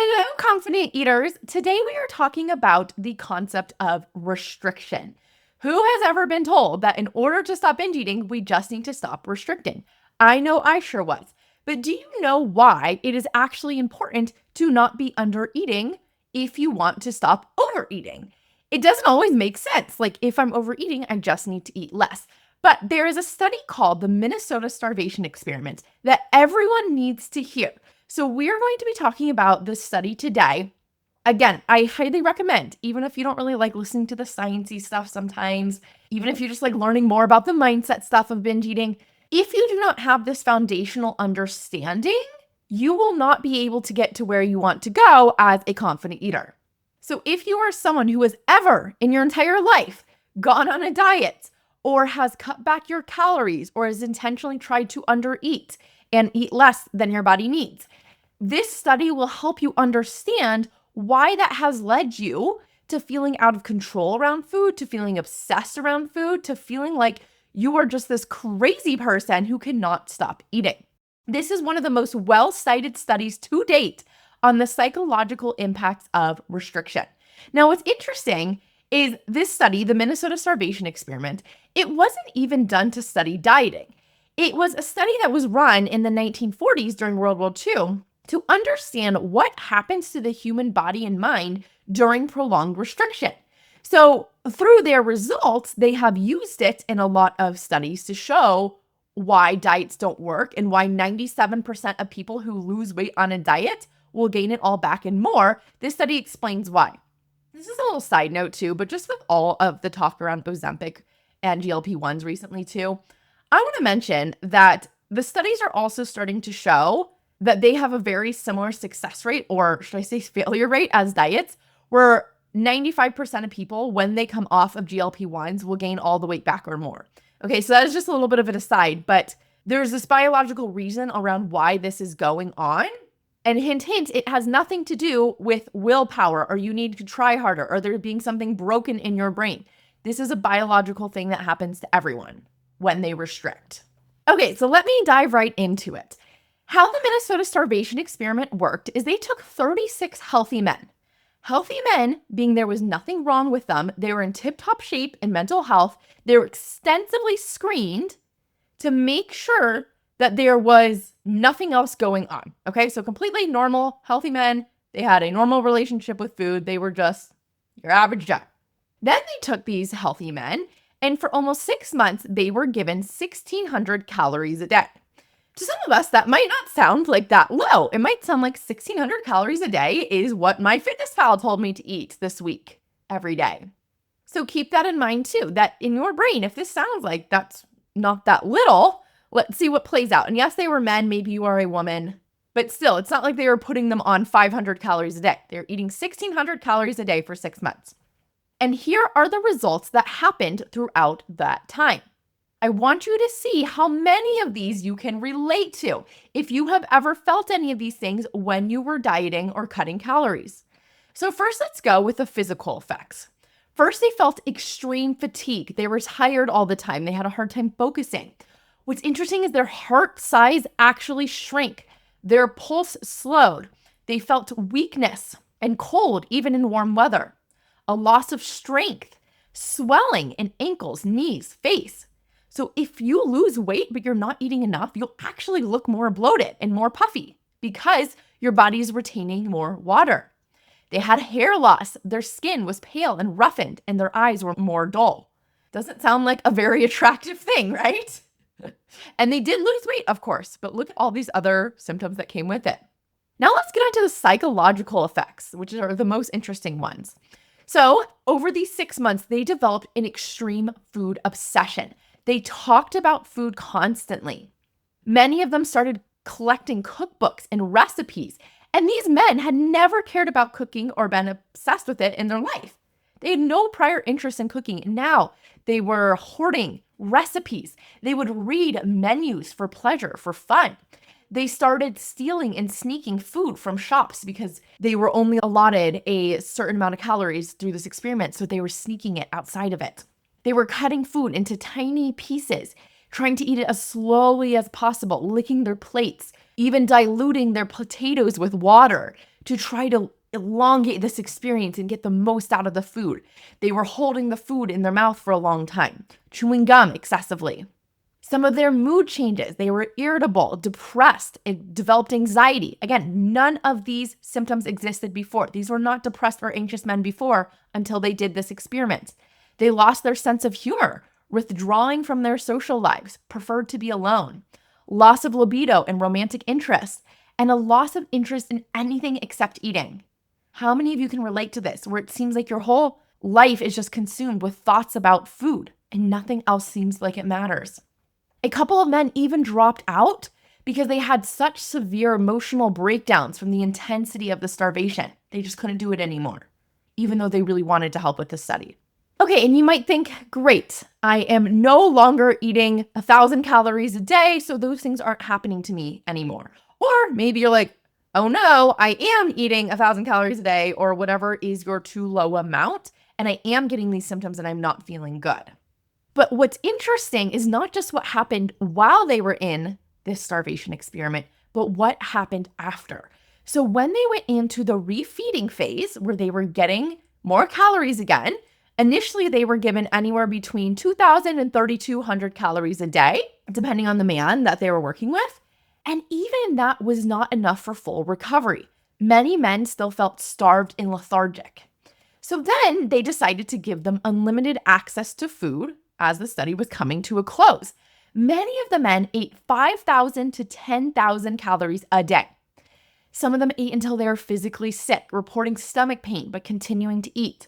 Hello, confident eaters. Today we are talking about the concept of restriction. Who has ever been told that in order to stop binge eating, we just need to stop restricting? I know I sure was. But do you know why it is actually important to not be under eating if you want to stop overeating? It doesn't always make sense. Like if I'm overeating, I just need to eat less. But there is a study called the Minnesota Starvation Experiment that everyone needs to hear. So we're going to be talking about this study today. Again, I highly recommend, even if you don't really like listening to the sciencey stuff sometimes, even if you just like learning more about the mindset stuff of binge eating, if you do not have this foundational understanding, you will not be able to get to where you want to go as a confident eater. So if you are someone who has ever in your entire life gone on a diet or has cut back your calories or has intentionally tried to undereat and eat less than your body needs, this study will help you understand why that has led you to feeling out of control around food, to feeling obsessed around food, to feeling like you are just this crazy person who cannot stop eating. This is one of the most well-cited studies to date on the psychological impacts of restriction. Now, what's interesting is this study, the Minnesota Starvation Experiment, it wasn't even done to study dieting. It was a study that was run in the 1940s during World War II to understand what happens to the human body and mind during prolonged restriction. So through their results, they have used it in a lot of studies to show why diets don't work and why 97% of people who lose weight on a diet will gain it all back and more. This study explains why. This is a little side note too, but just with all of the talk around Ozempic and GLP-1s recently too, I want to mention that the studies are also starting to show that they have a very similar success rate, or should I say failure rate, as diets, where 95% of people, when they come off of GLP-1s, will gain all the weight back or more. Okay, so that is just a little bit of an aside, but there's this biological reason around why this is going on. And hint, hint, it has nothing to do with willpower or you need to try harder or there being something broken in your brain. This is a biological thing that happens to everyone when they restrict. Okay, so let me dive right into it. How the Minnesota Starvation Experiment worked is they took 36 healthy men. Healthy men, being there was nothing wrong with them, they were in tip-top shape and mental health. They were extensively screened to make sure that there was nothing else going on. Okay, so completely normal, healthy men. They had a normal relationship with food. They were just your average Joe. Then they took these healthy men, and for almost 6 months, they were given 1,600 calories a day. To some of us, that might not sound like that low. It might sound like 1,600 calories a day is what my MyFitnessPal told me to eat this week every day. So keep that in mind too, that in your brain, if this sounds like that's not that little, let's see what plays out. And yes, they were men, maybe you are a woman, but still, it's not like they were putting them on 500 calories a day. They're eating 1,600 calories a day for 6 months. And here are the results that happened throughout that time. I want you to see how many of these you can relate to if you have ever felt any of these things when you were dieting or cutting calories. So first, let's go with the physical effects. First, they felt extreme fatigue. They were tired all the time. They had a hard time focusing. What's interesting is their heart size actually shrank. Their pulse slowed. They felt weakness and cold even in warm weather. A loss of strength, swelling in ankles, knees, face. So if you lose weight, but you're not eating enough, you'll actually look more bloated and more puffy because your body is retaining more water. They had hair loss. Their skin was pale and roughened, and their eyes were more dull. Doesn't sound like a very attractive thing, right? And they did lose weight, of course, but look at all these other symptoms that came with it. Now let's get into the psychological effects, which are the most interesting ones. So over these 6 months, they developed an extreme food obsession. They talked about food constantly. Many of them started collecting cookbooks and recipes, and these men had never cared about cooking or been obsessed with it in their life. They had no prior interest in cooking. Now they were hoarding recipes. They would read menus for pleasure, for fun. They started stealing and sneaking food from shops because they were only allotted a certain amount of calories through this experiment, so they were sneaking it outside of it. They were cutting food into tiny pieces, trying to eat it as slowly as possible, licking their plates, even diluting their potatoes with water to try to elongate this experience and get the most out of the food. They were holding the food in their mouth for a long time, chewing gum excessively. Some of their mood changes, they were irritable, depressed, and developed anxiety. Again, none of these symptoms existed before. These were not depressed or anxious men before until they did this experiment. They lost their sense of humor, withdrawing from their social lives, preferred to be alone, loss of libido and romantic interest, and a loss of interest in anything except eating. How many of you can relate to this, where it seems like your whole life is just consumed with thoughts about food and nothing else seems like it matters? A couple of men even dropped out because they had such severe emotional breakdowns from the intensity of the starvation. They just couldn't do it anymore, even though they really wanted to help with the study. Okay, and you might think, great, I am no longer eating 1,000 calories a day, so those things aren't happening to me anymore. Or maybe you're like, oh no, I am eating 1,000 calories a day or whatever is your too low amount, and I am getting these symptoms and I'm not feeling good. But what's interesting is not just what happened while they were in this starvation experiment, but what happened after. So when they went into the refeeding phase where they were getting more calories again, initially they were given anywhere between 2,000 and 3,200 calories a day, depending on the man that they were working with. And even that was not enough for full recovery. Many men still felt starved and lethargic. So then they decided to give them unlimited access to food as the study was coming to a close. Many of the men ate 5,000 to 10,000 calories a day. Some of them ate until they were physically sick, reporting stomach pain, but continuing to eat.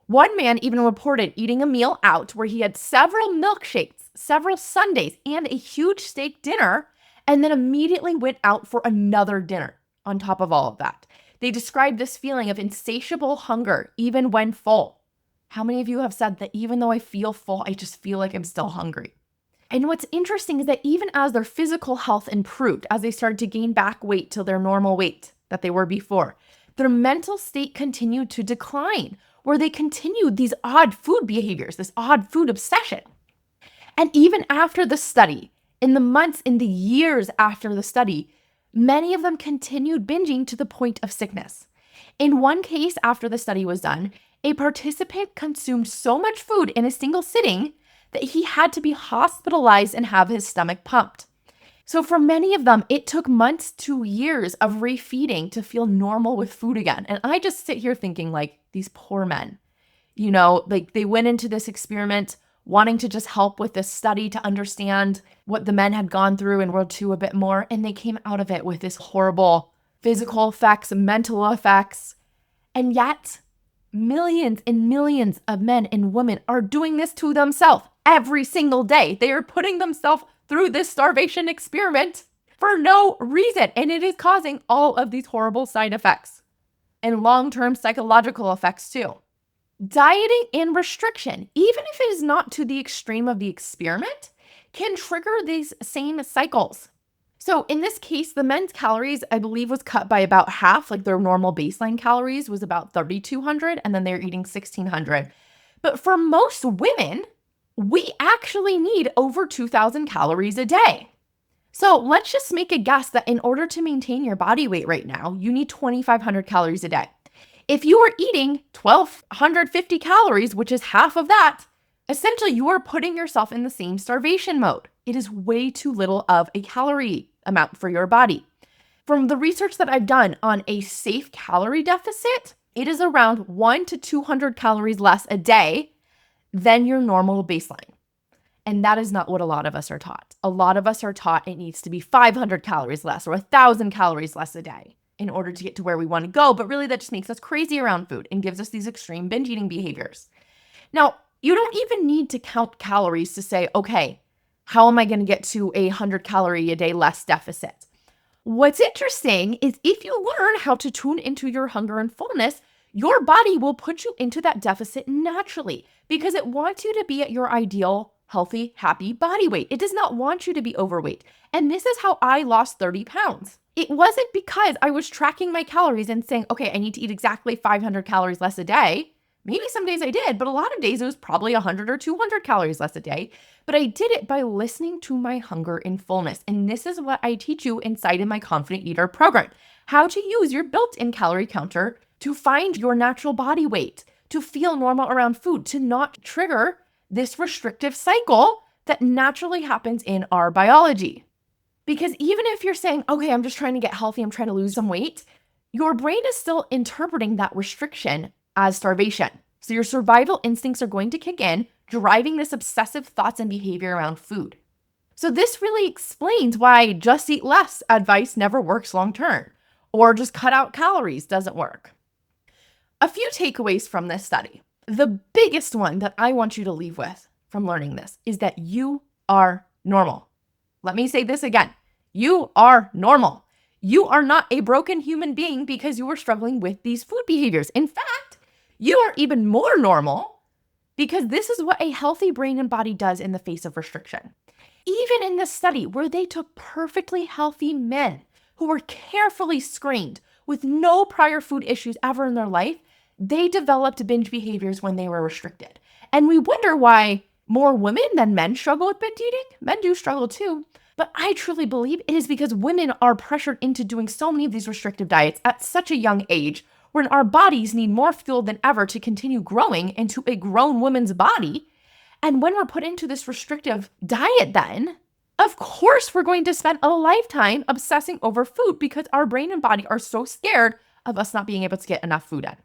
One man even reported eating a meal out where he had several milkshakes, several sundaes, and a huge steak dinner, and then immediately went out for another dinner on top of all of that. They described this feeling of insatiable hunger even when full. How many of you have said that even though I feel full, I just feel like I'm still hungry? And what's interesting is that even as their physical health improved, as they started to gain back weight to their normal weight that they were before, their mental state continued to decline, where they continued these odd food behaviors, this odd food obsession. And even after the study, in the months, in the years after the study, many of them continued binging to the point of sickness. In one case, after the study was done, a participant consumed so much food in a single sitting that he had to be hospitalized and have his stomach pumped. So for many of them, it took months to years of refeeding to feel normal with food again. And I just sit here thinking, like, these poor men, like they went into this experiment wanting to just help with this study to understand what the men had gone through in World II a bit more. And they came out of it with this horrible physical effects, mental effects. And yet, millions and millions of men and women are doing this to themselves every single day. They are putting themselves through this starvation experiment for no reason. And it is causing all of these horrible side effects and long-term psychological effects too. Dieting and restriction, even if it is not to the extreme of the experiment, can trigger these same cycles. So in this case, the men's calories, I believe, was cut by about half. Like their normal baseline calories was about 3,200, and then they're eating 1,600. But for most women, we actually need over 2,000 calories a day. So let's just make a guess that in order to maintain your body weight right now, you need 2,500 calories a day. If you are eating 1,250 calories, which is half of that, essentially you are putting yourself in the same starvation mode. It is way too little of a calorie amount for your body. From the research that I've done on a safe calorie deficit, it is around 1 to 200 calories less a day than your normal baseline. And that is not what a lot of us are taught. A lot of us are taught it needs to be 500 calories less or 1,000 calories less a day in order to get to where we want to go. But really that just makes us crazy around food and gives us these extreme binge eating behaviors. Now, you don't even need to count calories to say, okay, how am I going to get to a 100 calorie a day less deficit? What's interesting is if you learn how to tune into your hunger and fullness, your body will put you into that deficit naturally because it wants you to be at your ideal, healthy, happy body weight. It does not want you to be overweight. And this is how I lost 30 pounds. It wasn't because I was tracking my calories and saying, okay, I need to eat exactly 500 calories less a day. Maybe some days I did, but a lot of days it was probably 100 or 200 calories less a day. But I did it by listening to my hunger and fullness. And this is what I teach you inside of my Confident Eater program: how to use your built-in calorie counter to find your natural body weight, to feel normal around food, to not trigger this restrictive cycle that naturally happens in our biology. Because even if you're saying, okay, I'm just trying to get healthy, I'm trying to lose some weight, your brain is still interpreting that restriction as starvation. So your survival instincts are going to kick in, driving this obsessive thoughts and behavior around food. So this really explains why just eat less advice never works long term, or just cut out calories doesn't work. A few takeaways from this study. The biggest one that I want you to leave with from learning this is that you are normal. Let me say this again. You are normal. You are not a broken human being because you are struggling with these food behaviors. In fact, you are even more normal because this is what a healthy brain and body does in the face of restriction. Even in this study where they took perfectly healthy men who were carefully screened with no prior food issues ever in their life, they developed binge behaviors when they were restricted. And we wonder why more women than men struggle with binge eating. Men do struggle too. But I truly believe it is because women are pressured into doing so many of these restrictive diets at such a young age, when our bodies need more fuel than ever to continue growing into a grown woman's body. And when we're put into this restrictive diet, then, of course, we're going to spend a lifetime obsessing over food because our brain and body are so scared of us not being able to get enough food in.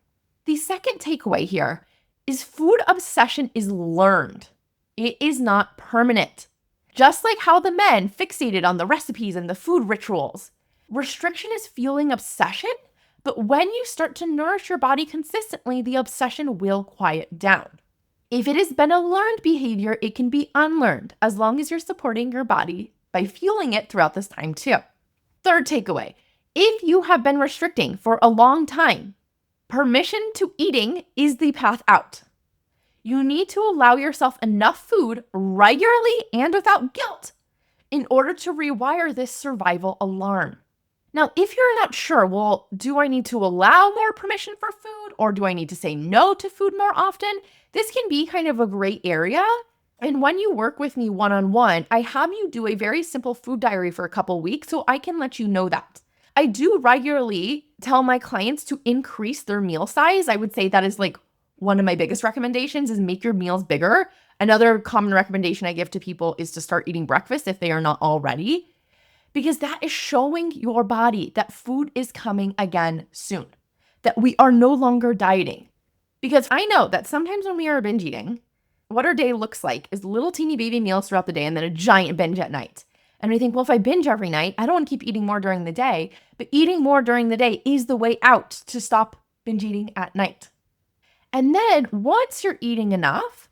The second takeaway here is food obsession is learned. It is not permanent. Just like how the men fixated on the recipes and the food rituals, restriction is fueling obsession, but when you start to nourish your body consistently, the obsession will quiet down. If it has been a learned behavior, it can be unlearned as long as you're supporting your body by fueling it throughout this time too. Third takeaway, if you have been restricting for a long time, permission to eating is the path out. You need to allow yourself enough food regularly and without guilt in order to rewire this survival alarm. Now, if you're not sure, well, do I need to allow more permission for food, or do I need to say no to food more often? This can be kind of a gray area. And when you work with me one-on-one, I have you do a very simple food diary for a couple weeks so I can let you know that. I do regularly tell my clients to increase their meal size. I would say that is like one of my biggest recommendations is make your meals bigger. Another common recommendation I give to people is to start eating breakfast if they are not already, because that is showing your body that food is coming again soon, that we are no longer dieting. Because I know that sometimes when we are binge eating, what our day looks like is little teeny baby meals throughout the day and then a giant binge at night. And we think, well, if I binge every night, I don't want to keep eating more during the day, but eating more during the day is the way out to stop binge eating at night. And then once you're eating enough,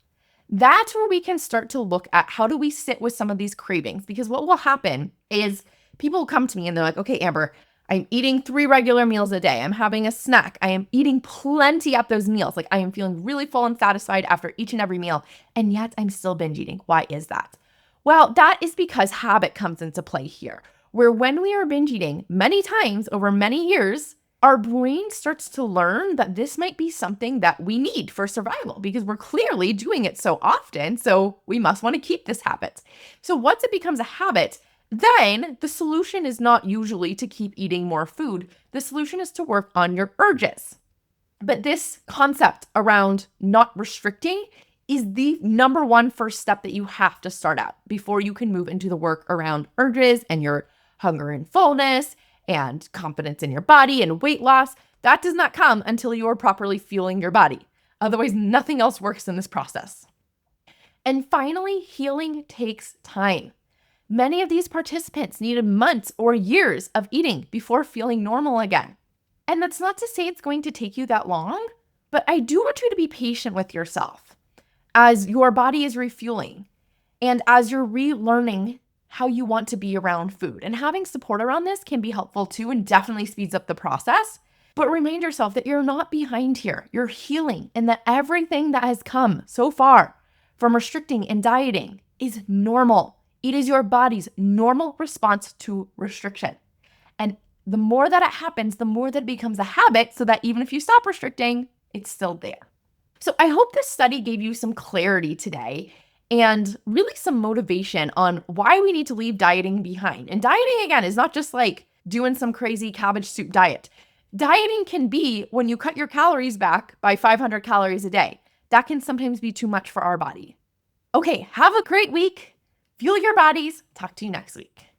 that's where we can start to look at how do we sit with some of these cravings. Because what will happen is people will come to me and they're like, okay, Amber, I'm eating 3 regular meals a day. I'm having a snack. I am eating plenty at those meals. Like I am feeling really full and satisfied after each and every meal. And yet I'm still binge eating. Why is that? Well, that is because habit comes into play here, where when we are binge eating many times over many years, our brain starts to learn that this might be something that we need for survival because we're clearly doing it so often. So we must want to keep this habit. So once it becomes a habit, then the solution is not usually to keep eating more food. The solution is to work on your urges. But this concept around not restricting is the number one first step that you have to start out before you can move into the work around urges and your hunger and fullness and confidence in your body and weight loss. That does not come until you are properly fueling your body. Otherwise, nothing else works in this process. And finally, healing takes time. Many of these participants needed months or years of eating before feeling normal again. And that's not to say it's going to take you that long, but I do want you to be patient with yourself as your body is refueling and as you're relearning how you want to be around food. And having support around this can be helpful too and definitely speeds up the process. But remind yourself that you're not behind here. You're healing and that everything that has come so far from restricting and dieting is normal. It is your body's normal response to restriction. And the more that it happens, the more that it becomes a habit so that even if you stop restricting, it's still there. So I hope this study gave you some clarity today and really some motivation on why we need to leave dieting behind. And dieting, again, is not just like doing some crazy cabbage soup diet. Dieting can be when you cut your calories back by 500 calories a day. That can sometimes be too much for our body. Okay, have a great week. Fuel your bodies. Talk to you next week.